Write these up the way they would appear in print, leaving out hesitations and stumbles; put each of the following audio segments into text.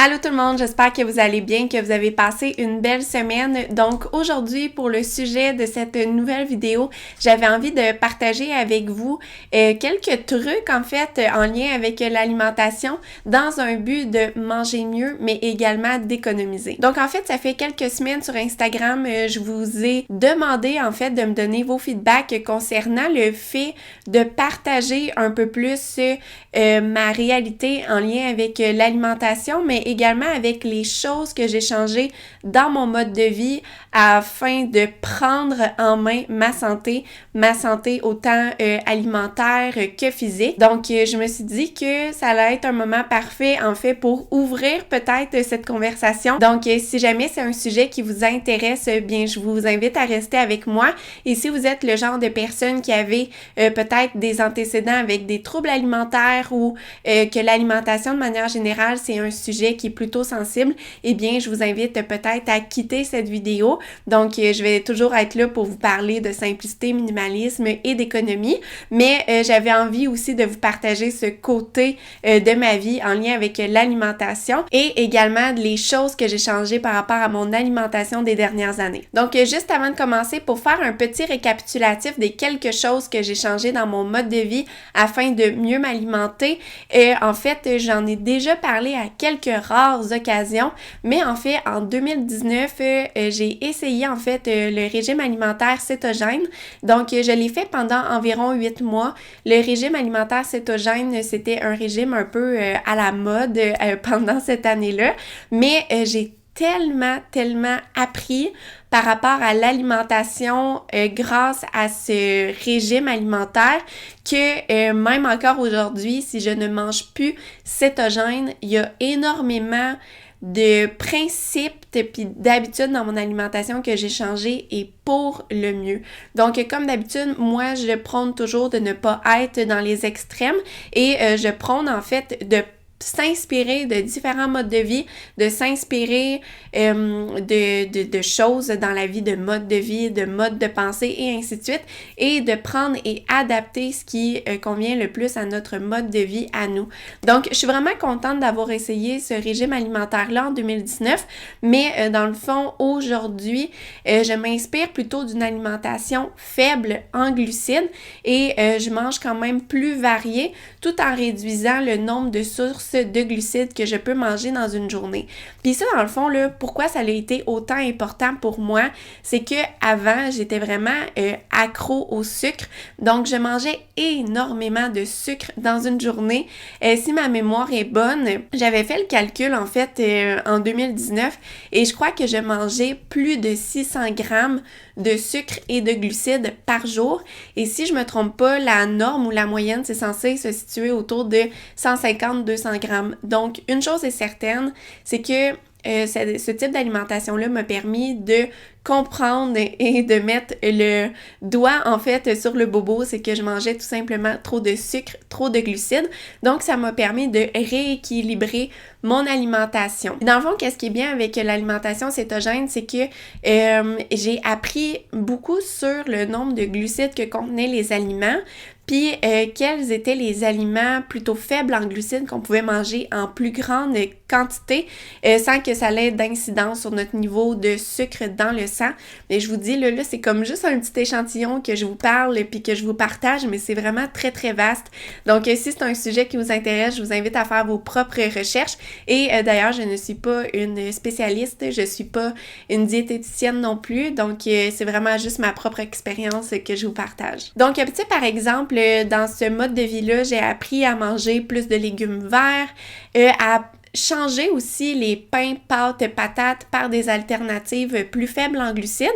Allô tout le monde, j'espère que vous allez bien, que vous avez passé une belle semaine. Donc aujourd'hui, pour le sujet de cette nouvelle vidéo, j'avais envie de partager avec vous quelques trucs en fait en lien avec l'alimentation dans un but de manger mieux, mais également d'économiser. Donc en fait, ça fait quelques semaines sur Instagram, je vous ai demandé en fait de me donner vos feedbacks concernant le fait de partager un peu plus ma réalité en lien avec l'alimentation, mais également avec les choses que j'ai changées dans mon mode de vie afin de prendre en main ma santé autant alimentaire que physique. Donc, je me suis dit que ça allait être un moment parfait, en fait, pour ouvrir peut-être cette conversation. Donc, si jamais c'est un sujet qui vous intéresse, bien, je vous invite à rester avec moi. Et si vous êtes le genre de personne qui avait peut-être des antécédents avec des troubles alimentaires ou que l'alimentation de manière générale, c'est un sujet qui est plutôt sensible, eh bien, je vous invite peut-être à quitter cette vidéo. Donc, je vais toujours être là pour vous parler de simplicité, minimalisme et d'économie, mais j'avais envie aussi de vous partager ce côté de ma vie en lien avec l'alimentation et également les choses que j'ai changées par rapport à mon alimentation des dernières années. Donc, juste avant de commencer, pour faire un petit récapitulatif des quelques choses que j'ai changées dans mon mode de vie afin de mieux m'alimenter, en fait, j'en ai déjà parlé à quelques rares occasions, mais en fait, en 2019, j'ai essayé en fait le régime alimentaire cétogène. Donc, je l'ai fait pendant environ 8 mois. Le régime alimentaire cétogène, c'était un régime un peu à la mode pendant cette année-là, mais j'ai tellement appris par rapport à l'alimentation grâce à ce régime alimentaire que même encore aujourd'hui, si je ne mange plus cétogène, il y a énormément de principes et d'habitudes dans mon alimentation que j'ai changé et pour le mieux. Donc, comme d'habitude, moi, je prône toujours de ne pas être dans les extrêmes et je prône en fait de s'inspirer de différents modes de vie, de s'inspirer de choses dans la vie, de mode de vie, de mode de pensée et ainsi de suite, et de prendre et adapter ce qui convient le plus à notre mode de vie à nous. Donc, je suis vraiment contente d'avoir essayé ce régime alimentaire-là en 2019, mais dans le fond, aujourd'hui, je m'inspire plutôt d'une alimentation faible en glucides et je mange quand même plus varié tout en réduisant le nombre de sources de glucides que je peux manger dans une journée. Puis ça, dans le fond, là, pourquoi ça a été autant important pour moi, c'est que avant j'étais vraiment accro au sucre. Donc, je mangeais énormément de sucre dans une journée. Si ma mémoire est bonne, j'avais fait le calcul, en fait, en 2019, et je crois que je mangeais plus de 600 grammes de sucre et de glucides par jour. Et si je me trompe pas, la norme ou la moyenne, c'est censé se situer autour de 150-200 grammes. Donc, une chose est certaine, c'est que ce type d'alimentation-là m'a permis de comprendre et de mettre le doigt en fait sur le bobo, c'est que je mangeais tout simplement trop de sucre, trop de glucides. Donc, ça m'a permis de rééquilibrer mon alimentation. Dans le fond, qu'est-ce qui est bien avec l'alimentation cétogène, c'est que j'ai appris beaucoup sur le nombre de glucides que contenaient les aliments, puis quels étaient les aliments plutôt faibles en glucides qu'on pouvait manger en plus grande quantité sans que ça ait d'incidence sur notre niveau de sucre dans le sang. Mais je vous dis, là c'est comme juste un petit échantillon que je vous parle puis que je vous partage, mais c'est vraiment très vaste. Donc, si c'est un sujet qui vous intéresse, je vous invite à faire vos propres recherches. Et d'ailleurs, je ne suis pas une spécialiste, je suis pas une diététicienne non plus, donc c'est vraiment juste ma propre expérience que je vous partage. Donc, tu sais, par exemple, dans ce mode de vie-là, j'ai appris à manger plus de légumes verts, à changer aussi les pains, pâtes, patates par des alternatives plus faibles en glucides.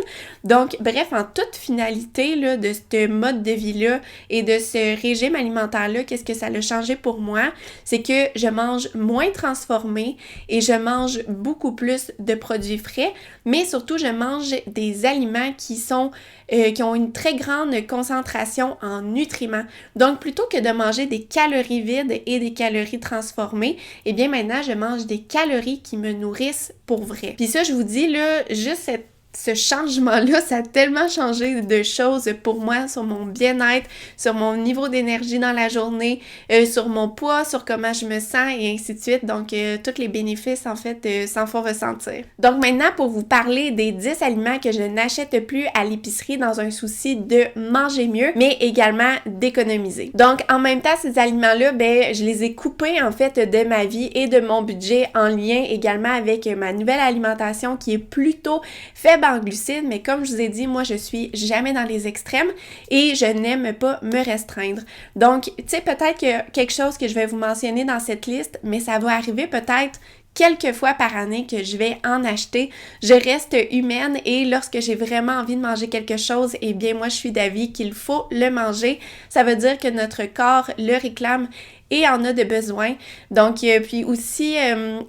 Donc, bref, en toute finalité là, de ce mode de vie-là et de ce régime alimentaire-là, qu'est-ce que ça a changé pour moi? C'est que je mange moins transformé et je mange beaucoup plus de produits frais, mais surtout, je mange des aliments qui ont une très grande concentration en nutriments. Donc, plutôt que de manger des calories vides et des calories transformées, eh bien maintenant, je mange des calories qui me nourrissent pour vrai. Puis ça, je vous dis, là, juste cette ce changement-là, ça a tellement changé de choses pour moi, sur mon bien-être, sur mon niveau d'énergie dans la journée, sur mon poids, sur comment je me sens et ainsi de suite. Donc, tous les bénéfices, en fait, s'en font ressentir. Donc, maintenant, pour vous parler des 10 aliments que je n'achète plus à l'épicerie dans un souci de manger mieux, mais également d'économiser. Donc, en même temps, ces aliments-là, ben, je les ai coupés, en fait, de ma vie et de mon budget en lien également avec ma nouvelle alimentation qui est plutôt faible en glucides, mais comme je vous ai dit, moi, je suis jamais dans les extrêmes et je n'aime pas me restreindre. Donc, tu sais, peut-être que quelque chose que je vais vous mentionner dans cette liste, mais ça va arriver peut-être quelques fois par année que je vais en acheter. Je reste humaine et lorsque j'ai vraiment envie de manger quelque chose, eh bien, moi, je suis d'avis qu'il faut le manger. Ça veut dire que notre corps le réclame et en a de besoin. Donc, puis aussi,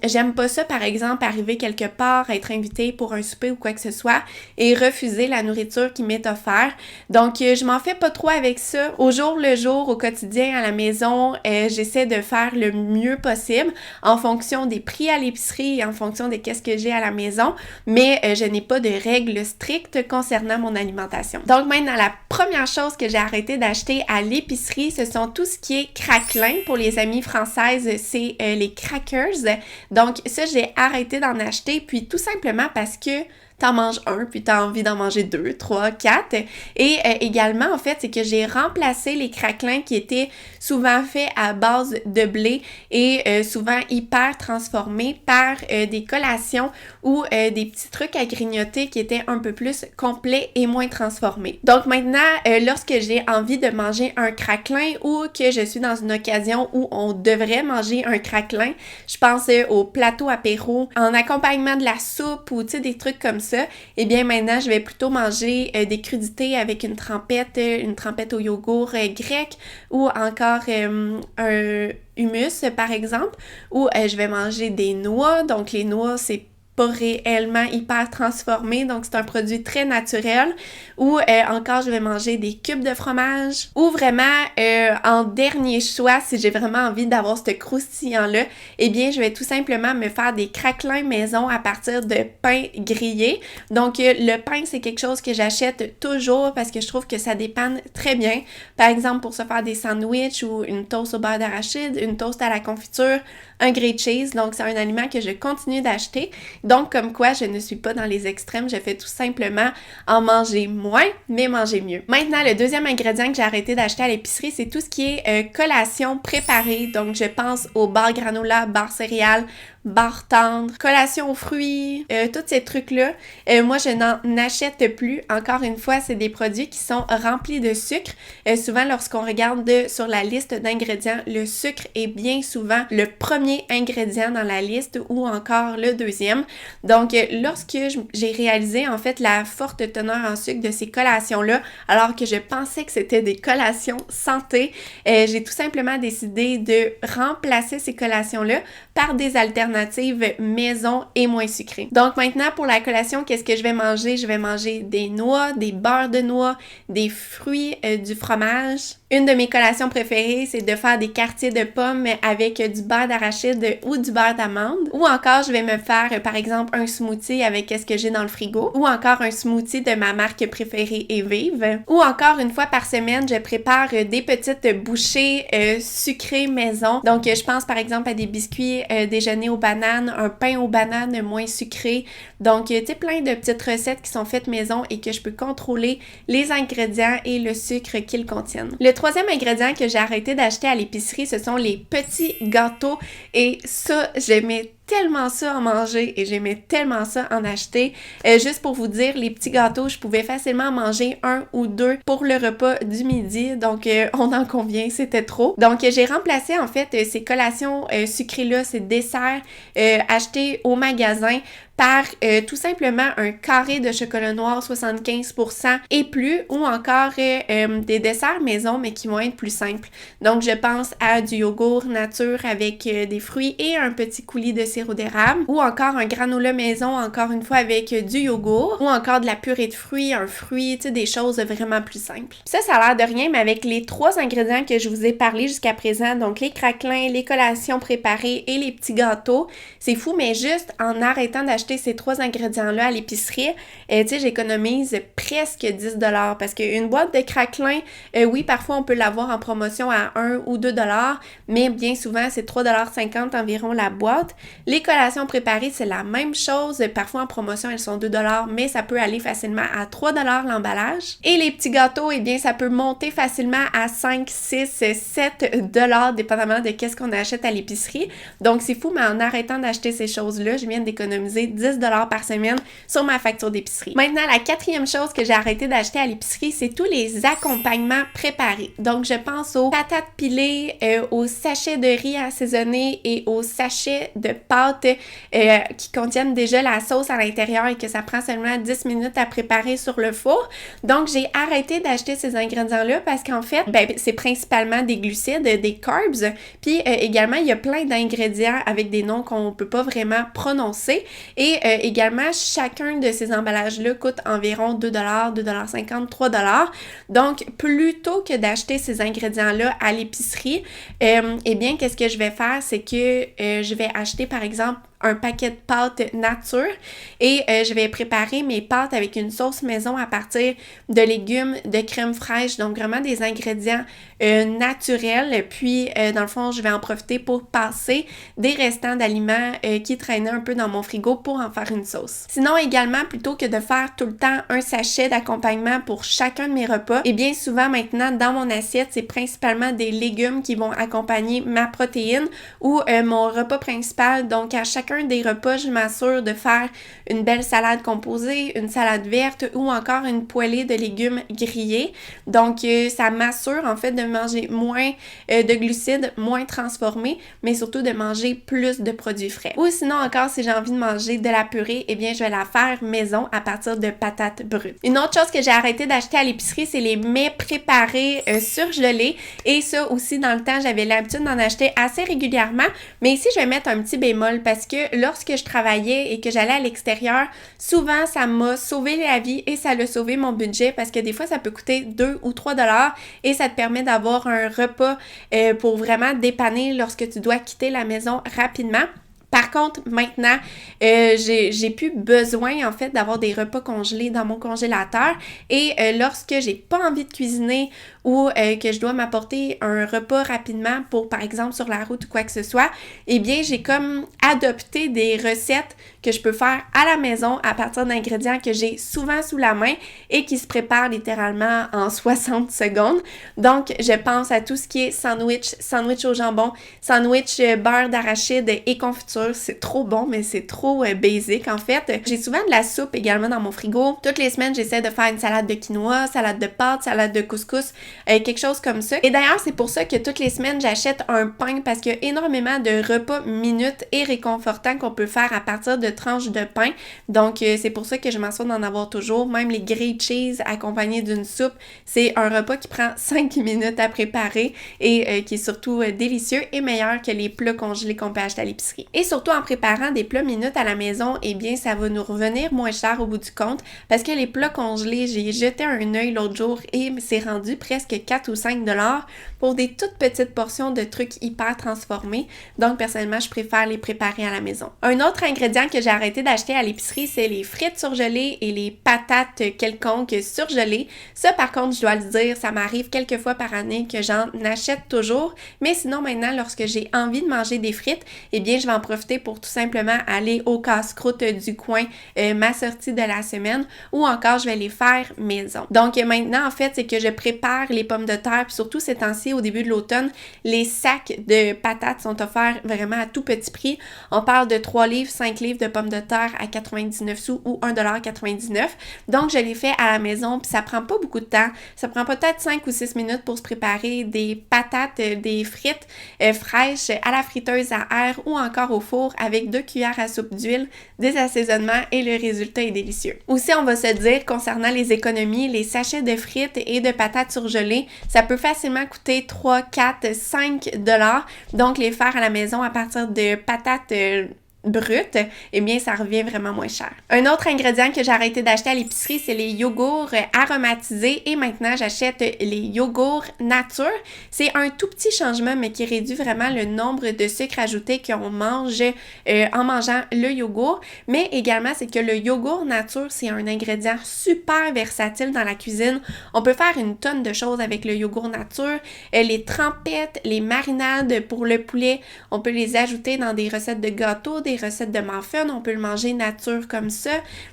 j'aime pas ça, par exemple, arriver quelque part, être invitée pour un souper ou quoi que ce soit et refuser la nourriture qui m'est offerte. Donc, je m'en fais pas trop avec ça. Au jour le jour, au quotidien, à la maison, j'essaie de faire le mieux possible en fonction des prix à l'épicerie et en fonction de qu'est-ce que j'ai à la maison, mais je n'ai pas de règles strictes concernant mon alimentation. Donc, maintenant, la première chose que j'ai arrêté d'acheter à l'épicerie, ce sont tout ce qui est craquelin. Pour les amies françaises, c'est les crackers. Donc ça, j'ai arrêté d'en acheter, puis tout simplement parce que t'en manges un, puis t'as envie d'en manger 2, 3, 4. Et également, en fait, c'est que j'ai remplacé les craquelins qui étaient souvent faits à base de blé et souvent hyper transformés par des collations ou des petits trucs à grignoter qui étaient un peu plus complets et moins transformés. Donc maintenant, lorsque j'ai envie de manger un craquelin ou que je suis dans une occasion où on devrait manger un craquelin, je pense au plateau apéro en accompagnement de la soupe ou tu sais des trucs comme ça. Et bien maintenant, je vais plutôt manger des crudités avec une trempette au yogourt grec ou encore un hummus par exemple, ou je vais manger des noix. Donc les noix, c'est pas réellement hyper transformé, donc c'est un produit très naturel. Ou encore, je vais manger des cubes de fromage. Ou vraiment, en dernier choix, si j'ai vraiment envie d'avoir ce croustillant-là, eh bien, je vais tout simplement me faire des craquelins maison à partir de pain grillé. Donc, le pain, c'est quelque chose que j'achète toujours parce que je trouve que ça dépanne très bien. Par exemple, pour se faire des sandwichs ou une toast au beurre d'arachide, une toast à la confiture, un grilled cheese. Donc, c'est un aliment que je continue d'acheter. Donc, comme quoi, je ne suis pas dans les extrêmes. Je fais tout simplement en manger moins, mais manger mieux. Maintenant, le deuxième ingrédient que j'ai arrêté d'acheter à l'épicerie, c'est tout ce qui est collation préparée. Donc, je pense aux barres granola, barres céréales, barres tendres, collation aux fruits, tous ces trucs-là. Moi, je n'en achète plus. Encore une fois, c'est des produits qui sont remplis de sucre. Souvent, lorsqu'on regarde sur la liste d'ingrédients, le sucre est bien souvent le premier ingrédient dans la liste ou encore le deuxième. Donc, lorsque j'ai réalisé en fait la forte teneur en sucre de ces collations-là, alors que je pensais que c'était des collations santé, j'ai tout simplement décidé de remplacer ces collations-là par des alternatives maison et moins sucrées. Donc maintenant, pour la collation, qu'est-ce que je vais manger? Je vais manger des noix, des beurres de noix, des fruits, du fromage. Une de mes collations préférées, c'est de faire des quartiers de pommes avec du beurre d'arachide ou du beurre d'amande. Ou encore, je vais me faire, par exemple, un smoothie avec ce que j'ai dans le frigo. Ou encore un smoothie de ma marque préférée Evive. Ou encore, une fois par semaine, je prépare des petites bouchées sucrées maison. Donc, je pense par exemple à des biscuits déjeuner aux bananes, un pain aux bananes moins sucré. Donc, tu sais, plein de petites recettes qui sont faites maison et que je peux contrôler les ingrédients et le sucre qu'ils contiennent. Le troisième ingrédient que j'ai arrêté d'acheter à l'épicerie, ce sont les petits gâteaux. Et ça, j'aimais tellement ça en manger et j'aimais tellement ça en acheter. Juste pour vous dire, les petits gâteaux, je pouvais facilement manger 1 ou 2 pour le repas du midi. Donc, on en convient, c'était trop. Donc, j'ai remplacé en fait ces collations sucrées-là, ces desserts achetés au magasin par tout simplement un carré de chocolat noir 75% et plus, ou encore des desserts maison mais qui vont être plus simples. Donc je pense à du yogourt nature avec des fruits et un petit coulis de céréales sirop d'érable, ou encore un granola maison, encore une fois avec du yogourt, ou encore de la purée de fruits, un fruit, tu sais, des choses vraiment plus simples. Puis ça a l'air de rien, mais avec les 3 ingrédients que je vous ai parlé jusqu'à présent, donc les craquelins, les collations préparées et les petits gâteaux, c'est fou, mais juste en arrêtant d'acheter ces 3 ingrédients-là à l'épicerie, tu sais, j'économise presque 10 $ parce qu'une boîte de craquelins, oui, parfois on peut l'avoir en promotion à 1 ou 2 $, mais bien souvent, c'est 3,50 $ environ la boîte. Les collations préparées, c'est la même chose. Parfois en promotion, elles sont 2 $, mais ça peut aller facilement à 3 $ l'emballage. Et les petits gâteaux, eh bien, ça peut monter facilement à 5, 6, 7 $, dépendamment de qu'est-ce qu'on achète à l'épicerie. Donc, c'est fou, mais en arrêtant d'acheter ces choses-là, je viens d'économiser 10 $ par semaine sur ma facture d'épicerie. Maintenant, la 4e chose que j'ai arrêté d'acheter à l'épicerie, c'est tous les accompagnements préparés. Donc, je pense aux patates pilées, aux sachets de riz assaisonné et aux sachets de pâtes qui contiennent déjà la sauce à l'intérieur et que ça prend seulement 10 minutes à préparer sur le four. Donc, j'ai arrêté d'acheter ces ingrédients-là parce qu'en fait, c'est principalement des glucides, des carbs, puis également, il y a plein d'ingrédients avec des noms qu'on peut pas vraiment prononcer et également, chacun de ces emballages-là coûte environ 2 $, 2,50 $, 3 $. Donc, plutôt que d'acheter ces ingrédients-là à l'épicerie, eh bien, qu'est-ce que je vais faire? C'est que je vais acheter, par exemple, un paquet de pâtes nature et je vais préparer mes pâtes avec une sauce maison à partir de légumes, de crème fraîche, donc vraiment des ingrédients naturels. Puis, dans le fond, je vais en profiter pour passer des restants d'aliments qui traînaient un peu dans mon frigo pour en faire une sauce. Sinon, également, plutôt que de faire tout le temps un sachet d'accompagnement pour chacun de mes repas, et bien souvent maintenant, dans mon assiette, c'est principalement des légumes qui vont accompagner ma protéine ou mon repas principal. Donc, à chaque des repas, je m'assure de faire une belle salade composée, une salade verte ou encore une poêlée de légumes grillés. Donc, ça m'assure en fait de manger moins de glucides, moins transformés, mais surtout de manger plus de produits frais. Ou sinon encore, si j'ai envie de manger de la purée, eh bien, je vais la faire maison à partir de patates brutes. Une autre chose que j'ai arrêté d'acheter à l'épicerie, c'est les mets préparés surgelés. Et ça aussi, dans le temps, j'avais l'habitude d'en acheter assez régulièrement. Mais ici, je vais mettre un petit bémol parce que lorsque je travaillais et que j'allais à l'extérieur, souvent ça m'a sauvé la vie et ça a sauvé mon budget parce que des fois ça peut coûter 2 ou 3 $ et ça te permet d'avoir un repas pour vraiment dépanner lorsque tu dois quitter la maison rapidement. Par contre, maintenant, j'ai plus besoin, en fait, d'avoir des repas congelés dans mon congélateur et lorsque j'ai pas envie de cuisiner ou que je dois m'apporter un repas rapidement pour, par exemple, sur la route ou quoi que ce soit, eh bien, j'ai comme adopté des recettes que je peux faire à la maison à partir d'ingrédients que j'ai souvent sous la main et qui se préparent littéralement en 60 secondes. Donc, je pense à tout ce qui est sandwich au jambon, sandwich beurre d'arachide et confiture. C'est trop bon, mais c'est trop basic en fait. J'ai souvent de la soupe également dans mon frigo. Toutes les semaines, j'essaie de faire une salade de quinoa, salade de pâtes, salade de couscous, quelque chose comme ça. Et d'ailleurs, c'est pour ça que toutes les semaines, j'achète un pain parce qu'il y a énormément de repas minutes et réconfortants qu'on peut faire à partir de tranches de pain. Donc, c'est pour ça que je m'assure d'en avoir toujours. Même les grilled cheese accompagnés d'une soupe, c'est un repas qui prend 5 minutes à préparer et qui est surtout délicieux et meilleur que les plats congelés qu'on peut acheter à l'épicerie. Et surtout en préparant des plats minutes à la maison, eh bien, ça va nous revenir moins cher au bout du compte parce que les plats congelés, j'ai jeté un œil l'autre jour et c'est rendu presque 4 ou 5 $ pour des toutes petites portions de trucs hyper transformés. Donc, personnellement, je préfère les préparer à la maison. Un autre ingrédient que j'ai arrêté d'acheter à l'épicerie, c'est les frites surgelées et les patates quelconques surgelées. Ça, par contre, je dois le dire, ça m'arrive quelques fois par année que j'en achète toujours. Mais sinon, maintenant, lorsque j'ai envie de manger des frites, eh bien, je vais en profiter pour tout simplement aller au casse-croûte du coin, ma sortie de la semaine, ou encore, je vais les faire maison. Donc, maintenant, en fait, c'est que je prépare les pommes de terre, puis surtout ces temps-ci, au début de l'automne, les sacs de patates sont offerts vraiment à tout petit prix. On parle de 3 livres, 5 livres de pommes de terre à 99 sous ou 1,99 $. Donc, je les fais à la maison, puis ça prend pas beaucoup de temps. Ça prend peut-être 5 ou 6 minutes pour se préparer des patates, des frites fraîches à la friteuse à air ou encore au four avec 2 cuillères à soupe d'huile, des assaisonnements et le résultat est délicieux. Aussi, on va se dire, concernant les économies, les sachets de frites et de patates surgelées, ça peut facilement coûter 3, 4, 5 $. Donc, les faire à la maison à partir de patates brut, eh bien, ça revient vraiment moins cher. Un autre ingrédient que j'ai arrêté d'acheter à l'épicerie, c'est les yogourts aromatisés et maintenant, j'achète les yogourts nature. C'est un tout petit changement, mais qui réduit vraiment le nombre de sucre ajouté qu'on mange en mangeant le yogourt. Mais également, c'est que le yogourt nature, c'est un ingrédient super versatile dans la cuisine. On peut faire une tonne de choses avec le yogourt nature. Les trempettes, les marinades pour le poulet, on peut les ajouter dans des recettes de gâteaux, des recettes de muffins, on peut le manger nature comme ça.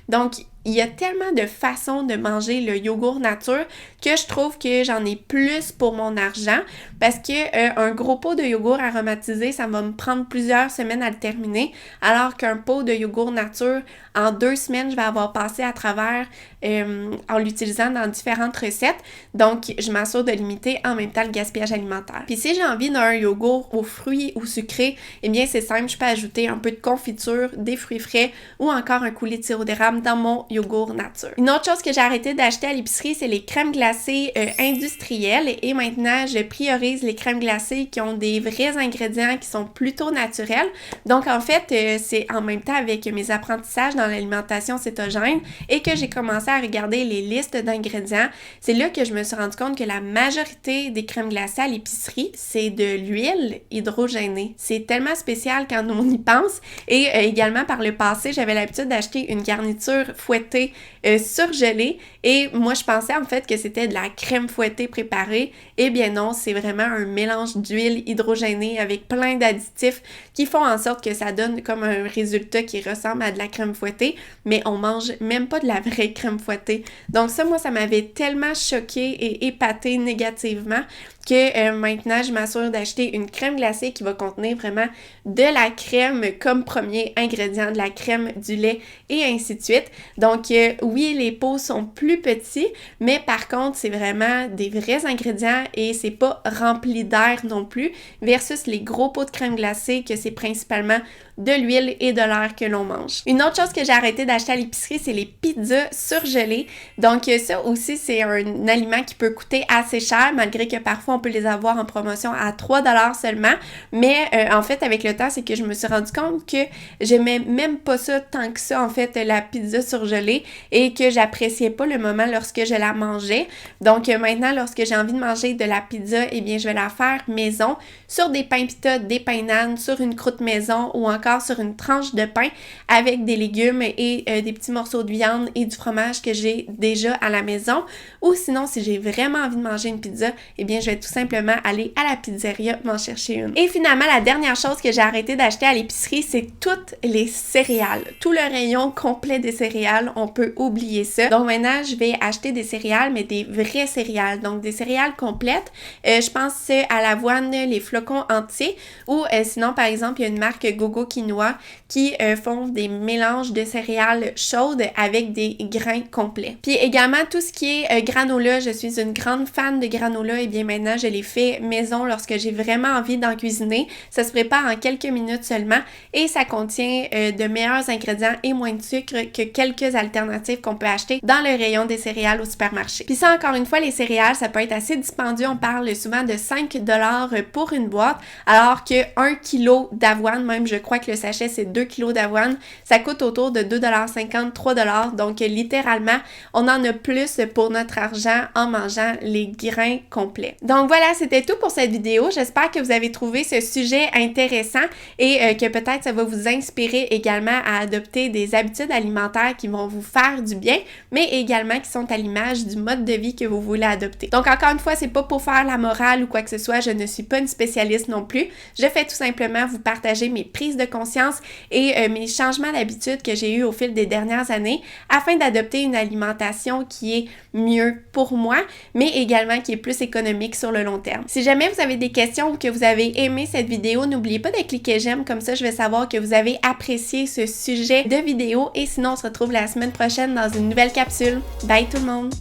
Donc, il y a tellement de façons de manger le yogourt nature que je trouve que j'en ai plus pour mon argent parce que un gros pot de yogourt aromatisé, ça va me prendre plusieurs semaines à le terminer, alors qu'un pot de yogourt nature, en 2 semaines, je vais avoir passé à travers en l'utilisant dans différentes recettes. Donc, je m'assure de limiter en même temps le gaspillage alimentaire. Puis si j'ai envie d'un yogourt aux fruits ou sucré, eh bien c'est simple, je peux ajouter un peu de confiture, des fruits frais ou encore un coulis de sirop d'érable dans mon yogourt nature. Une autre chose que j'ai arrêté d'acheter à l'épicerie, c'est les crèmes glacées industrielles et maintenant, je priorise les crèmes glacées qui ont des vrais ingrédients qui sont plutôt naturels. Donc en fait, c'est en même temps avec mes apprentissages dans l'alimentation cétogène et que j'ai commencé à regarder les listes d'ingrédients. C'est là que je me suis rendu compte que la majorité des crèmes glacées à l'épicerie, c'est de l'huile hydrogénée. C'est tellement spécial quand on y pense et également par le passé, j'avais l'habitude d'acheter une garniture fouettée surgelée et moi je pensais en fait que c'était de la crème fouettée préparée. Eh bien non, c'est vraiment un mélange d'huile hydrogénée avec plein d'additifs qui font en sorte que ça donne comme un résultat qui ressemble à de la crème fouettée, mais on mange même pas de la vraie crème fouettée. Donc ça, moi, ça m'avait tellement choquée et épatée négativement que maintenant, je m'assure d'acheter une crème glacée qui va contenir vraiment de la crème comme premier ingrédient, de la crème, du lait et ainsi de suite. Donc oui, les pots sont plus petits, mais par contre, c'est vraiment des vrais ingrédients et c'est pas rempli d'air non plus versus les gros pots de crème glacée que c'est principalement de l'huile et de l'air que l'on mange. Une autre chose que j'ai arrêté d'acheter à l'épicerie, c'est les pizzas surgelées. Donc ça aussi, c'est un aliment qui peut coûter assez cher, malgré que parfois on peut les avoir en promotion à 3$ seulement. Mais en fait, avec le temps, c'est que je me suis rendu compte que j'aimais même pas ça tant que ça, en fait, la pizza surgelée, et que j'appréciais pas le moment lorsque je la mangeais. Donc maintenant, lorsque j'ai envie de manger de la pizza, eh bien, je vais la faire maison, sur des pains pita, des pains nan, sur une croûte maison ou encore sur une tranche de pain avec des légumes et des petits morceaux de viande et du fromage que j'ai déjà à la maison. Ou sinon, si j'ai vraiment envie de manger une pizza, eh bien, je vais tout simplement aller à la pizzeria m'en chercher une. Et finalement, la dernière chose que j'ai arrêté d'acheter à l'épicerie, c'est toutes les céréales. Tout le rayon complet des céréales, on peut oublier ça. Donc maintenant, je vais acheter des céréales, mais des vraies céréales. Donc des céréales complètes. Je pense à l'avoine, les flocons entiers. Ou sinon, par exemple, il y a une marque Gogo Quinoa qui font des mélanges de céréales chaudes avec des grains complets. Puis également, tout ce qui est granola, je suis une grande fan de granola et bien maintenant, je les fais maison lorsque j'ai vraiment envie d'en cuisiner. Ça se prépare en quelques minutes seulement et ça contient de meilleurs ingrédients et moins de sucre que quelques alternatives qu'on peut acheter dans le rayon des céréales au supermarché. Puis ça, encore une fois, les céréales, ça peut être assez dispendieux. On parle souvent de 5$ pour une boîte, alors que 1 kg d'avoine, même je crois que le sachet c'est 2 kg d'avoine, ça coûte autour de 2,50$, 3$. Donc littéralement, on en a plus pour notre argent en mangeant les grains complets. Donc voilà, c'était tout pour cette vidéo. J'espère que vous avez trouvé ce sujet intéressant et que peut-être ça va vous inspirer également à adopter des habitudes alimentaires qui vont vous faire du bien, mais également qui sont à l'image du mode de vie que vous voulez adopter. Donc encore une fois, c'est pas pour faire la morale ou quoi que ce soit, je ne suis pas une spécialiste non plus. Je fais tout simplement vous partager mes prises de conscience et mes changements d'habitude que j'ai eu au fil des dernières années afin d'adopter une alimentation qui est mieux pour moi, mais également qui est plus économique sur le long terme. Si jamais vous avez des questions ou que vous avez aimé cette vidéo, n'oubliez pas de cliquer j'aime, comme ça je vais savoir que vous avez apprécié ce sujet de vidéo et sinon on se retrouve la semaine prochaine dans une nouvelle capsule. Bye tout le monde!